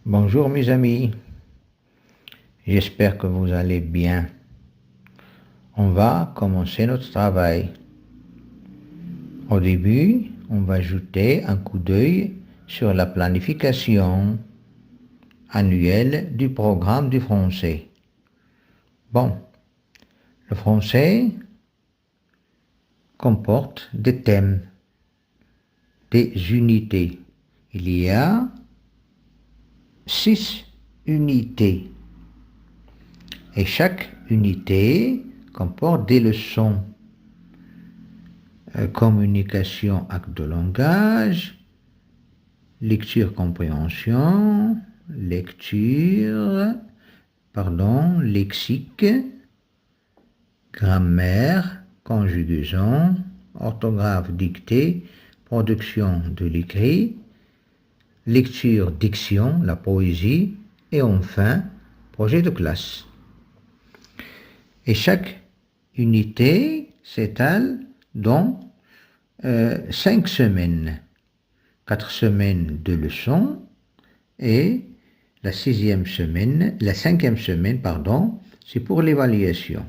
Bonjour mes amis, j'espère que vous allez bien. On va commencer notre travail. Au début, on va jeter un coup d'œil sur la planification annuelle du programme du français. Bon, le français comporte des thèmes, des unités. Il y a 6 unités. Et chaque unité comporte des leçons. Communication, acte de langage, lecture-compréhension, lexique, grammaire, conjugaison, orthographe, dictée, production de l'écrit, lecture, diction, la poésie, et enfin, projet de classe. Et chaque unité s'étale dans 5 semaines, 4 semaines de leçons et la cinquième semaine, c'est pour l'évaluation.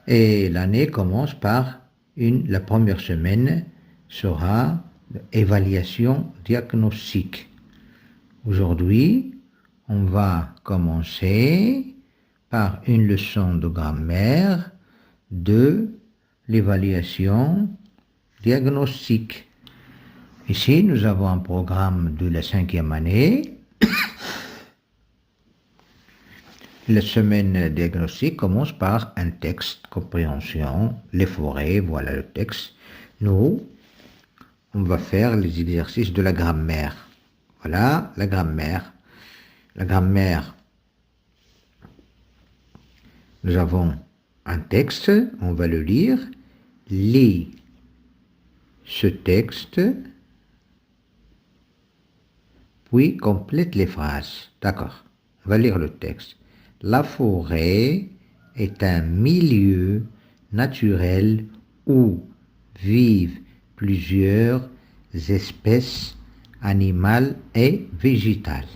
Et l'année commence par la première semaine sera évaluation diagnostique. Aujourd'hui, on va commencer par une leçon de grammaire de l'évaluation diagnostique. Ici, nous avons un programme de la 5e année. La semaine diagnostique commence par un texte, compréhension, les forêts, voilà le texte. Nous, on va faire les exercices de la grammaire. Voilà la grammaire. La grammaire, nous avons un texte, on va le lire. Lis ce texte, puis complète les phrases. D'accord, on va lire le texte. La forêt est un milieu naturel où vivent plusieurs espèces animales et végétales.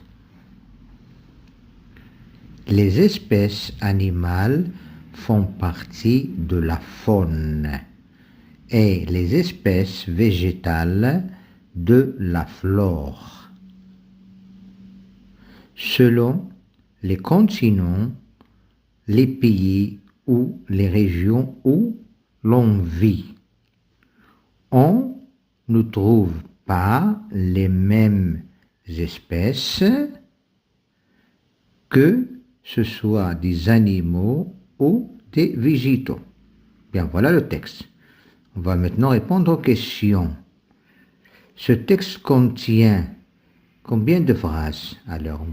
Les espèces animales font partie de la faune et les espèces végétales de la flore. Selon les continents, les pays ou les régions où l'on vit, on ne trouve pas les mêmes espèces, que ce soit des animaux ou des végétaux. Bien, voilà le texte. On va maintenant répondre aux questions. Ce texte contient combien de phrases? Alors,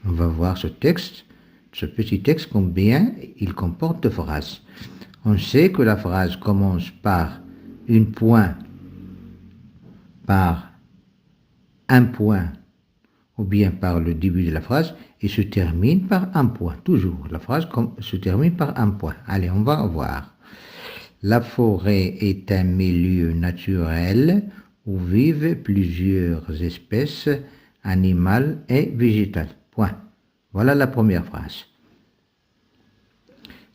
on va voir ce texte, ce petit texte, combien il comporte de phrases. On sait que la phrase commence par par un point, ou bien par le début de la phrase, et se termine par un point. Toujours, la phrase se termine par un point. Allez, on va voir. La forêt est un milieu naturel où vivent plusieurs espèces animales et végétales. Point. Voilà la première phrase.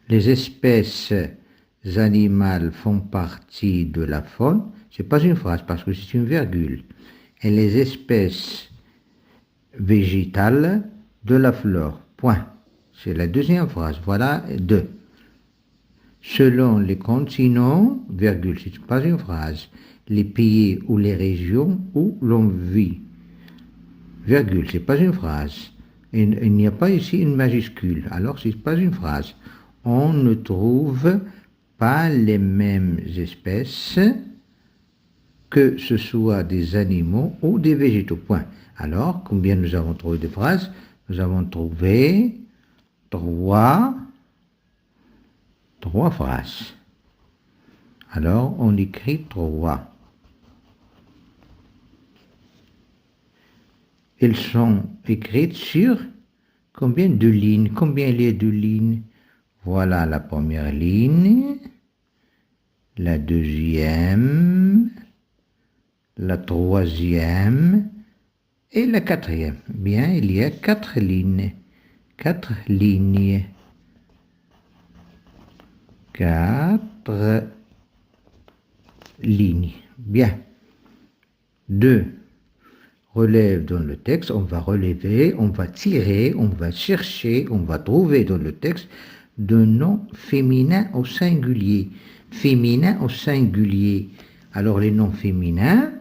Les espèces animales font partie de la faune. Ce n'est pas une phrase parce que c'est une virgule. Et les espèces végétales de la flore. Point. C'est la deuxième phrase. Voilà deux. Selon les continents, virgule, c'est pas une phrase, les pays ou les régions où l'on vit. Virgule, c'est pas une phrase. Il n'y a pas ici une majuscule, alors c'est pas une phrase. On ne trouve pas les mêmes espèces, que ce soit des animaux ou des végétaux. Point. Alors, combien nous avons trouvé de phrases? Nous avons trouvé trois phrases. Alors, on écrit 3. Elles sont écrites sur combien de lignes? Combien il y a de lignes? Voilà la première ligne, la deuxième, la troisième Et la quatrième, bien, il y a 4 lignes. 4 lignes. 4 lignes. Bien. 2 relèves dans le texte. On va relever, on va tirer, on va chercher, on va trouver dans le texte de noms féminins au singulier. Féminin au singulier. Alors les noms féminins,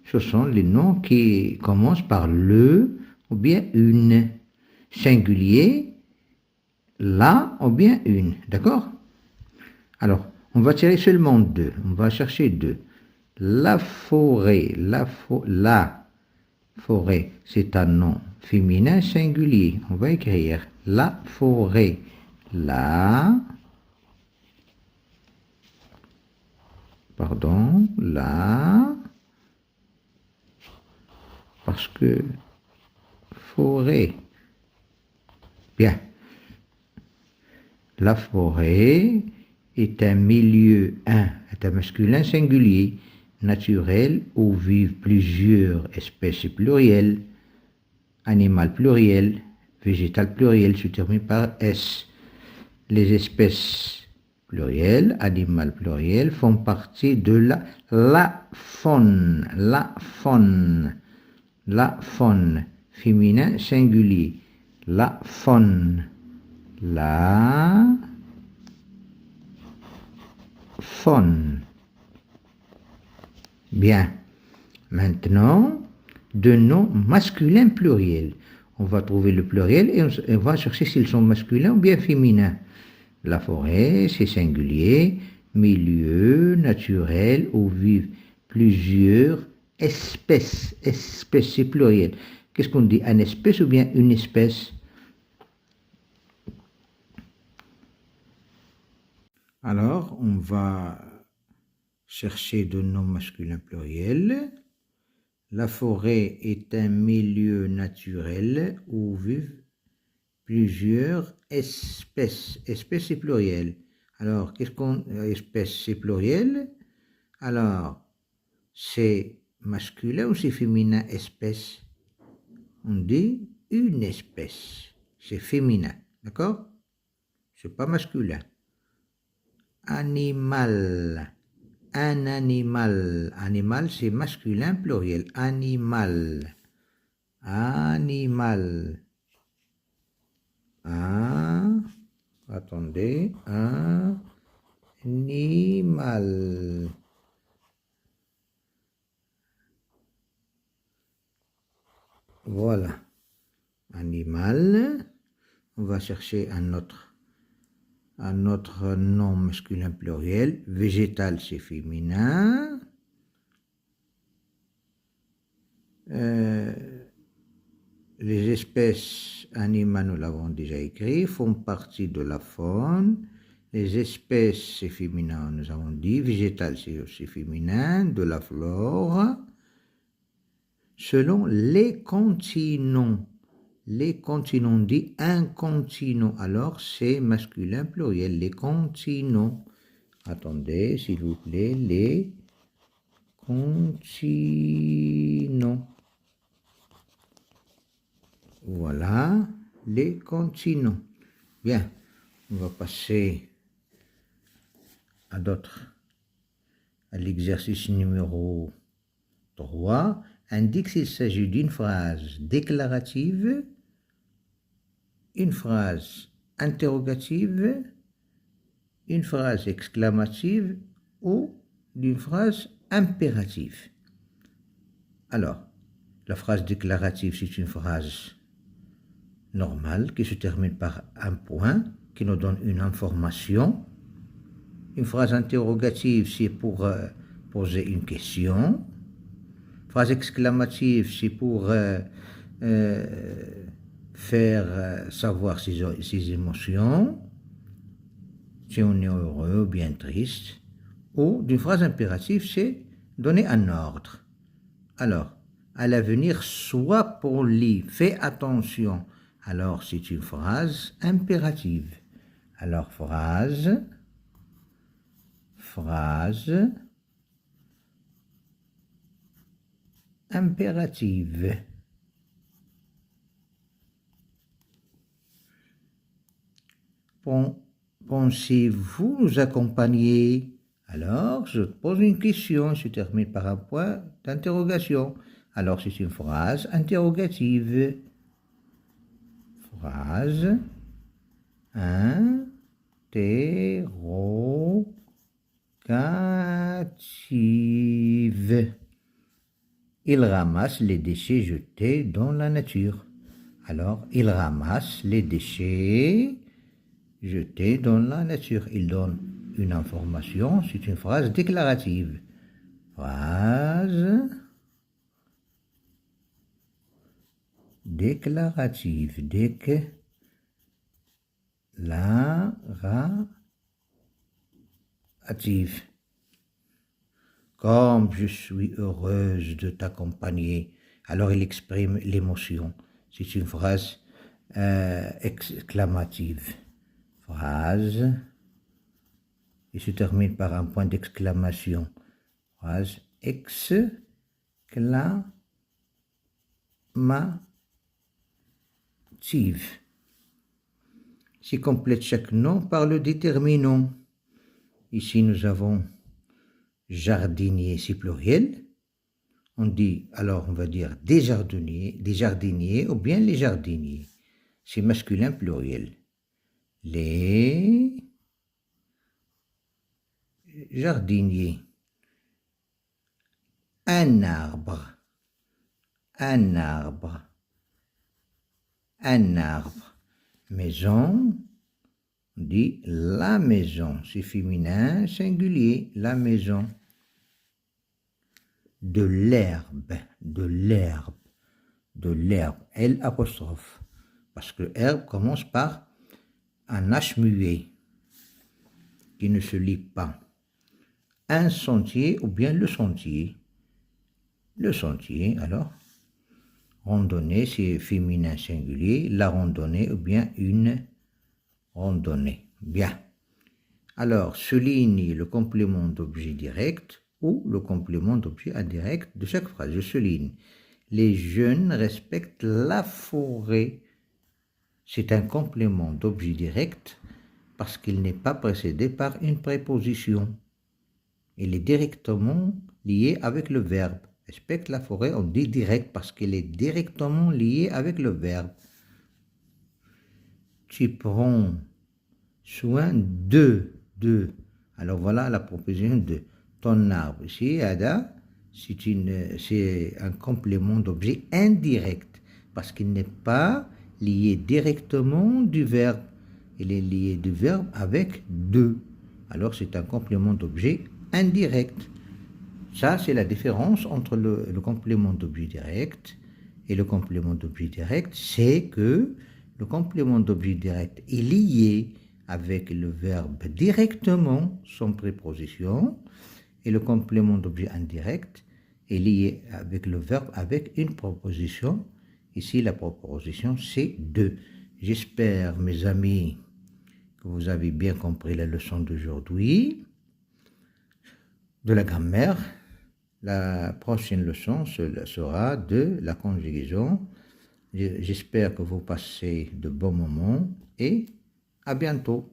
ce sont les noms qui commencent par le ou bien une. Singulier, la ou bien une. D'accord? Alors, on va tirer seulement 2. On va chercher 2. La forêt, la forêt, c'est un nom féminin singulier. On va écrire la forêt. La, pardon, la, parce que forêt. Bien. La forêt est un milieu, est un masculin singulier, naturel où vivent plusieurs espèces plurielles, animal pluriel, végétal pluriel se termine par S. Les espèces plurielles, animal pluriel, font partie de la faune, la faune, féminin singulier, la faune, la faune. Bien. Maintenant, de noms masculins pluriels. On va trouver le pluriel et on va chercher s'ils sont masculins ou bien féminins. La forêt, c'est singulier, milieu naturel où vivent plusieurs espèces. Espèces, c'est pluriel. Qu'est-ce qu'on dit? Un espèce ou bien une espèce? Alors, on va chercher de noms masculins pluriels. La forêt est un milieu naturel où vivent plusieurs espèces. Espèces c'est pluriel. Alors, qu'est-ce qu'on... espèce c'est pluriel. Alors, c'est masculin ou c'est féminin espèce? On dit une espèce. C'est féminin. D'accord? C'est pas masculin. Animal. Un animal. Animal, c'est masculin pluriel. Animal. Animal. Attendez. Animal. Voilà. Animal. On va chercher un autre nom masculin pluriel. Végétal, c'est féminin. Les espèces animales, nous l'avons déjà écrit, font partie de la faune. Les espèces, c'est féminin, nous avons dit. Végétal, c'est aussi féminin. De la flore. Selon les continents. Les continents, on dit un continent. Alors, c'est masculin pluriel. Les continents. Attendez, s'il vous plaît. Les continents. Voilà, les continents. Bien, on va passer à l'exercice numéro 3. Indique s'il s'agit d'une phrase déclarative, une phrase interrogative, une phrase exclamative ou d'une phrase impérative. Alors, la phrase déclarative, c'est une phrase normale qui se termine par un point, qui nous donne une information. Une phrase interrogative, c'est pour poser une question. Phrase exclamative, c'est pour faire savoir ses émotions, si on est heureux ou bien triste. Ou d'une phrase impérative, c'est donner un ordre. Alors, à l'avenir, sois poli, fais attention. Alors, c'est une phrase impérative. Alors, phrase impérative. pensez-vous nous accompagner? Alors, je pose une question, se termine par un point d'interrogation. Alors, c'est une phrase interrogative. Phrase interrogative. Il ramasse les déchets jetés dans la nature. Alors, il ramasse les déchets jetés dans la nature. Il donne une information, c'est une phrase déclarative. Phrase déclarative. Déclarative. Comme je suis heureuse de t'accompagner. Alors il exprime l'émotion. C'est une phrase exclamative. Phrase. Et se termine par un point d'exclamation. Phrase exclamative. Si complète chaque nom par le déterminant. Ici nous avons jardinier, c'est pluriel. On dit, alors on va dire des jardiniers ou bien les jardiniers. C'est masculin pluriel. Les jardiniers. Un arbre. Maison, on dit la maison. C'est féminin, singulier, la maison. De l'herbe, L apostrophe. Parce que herbe commence par un H muet qui ne se lit pas. Un sentier ou bien le sentier. Le sentier, alors, randonnée, c'est féminin singulier, la randonnée ou bien une randonnée. Bien. Alors, souligne le complément d'objet direct ou le complément d'objet indirect de chaque phrase. Je souligne. Les jeunes respectent la forêt. C'est un complément d'objet direct parce qu'il n'est pas précédé par une préposition. Il est directement lié avec le verbe. Respecte la forêt, on dit direct parce qu'il est directement lié avec le verbe. Tu prends soin de. Alors voilà la proposition de ton arbre. Ici, Ada, c'est un complément d'objet indirect parce qu'il n'est pas lié directement du verbe. Il est lié du verbe avec de. Alors c'est un complément d'objet indirect. Ça, c'est la différence entre le complément d'objet direct et le complément d'objet direct. C'est que le complément d'objet direct est lié avec le verbe directement, sans préposition, et le complément d'objet indirect est lié avec le verbe avec une proposition. Ici, la proposition, c'est de. J'espère, mes amis, que vous avez bien compris la leçon d'aujourd'hui de la grammaire. La prochaine leçon sera de la conjugaison. J'espère que vous passez de bons moments et à bientôt.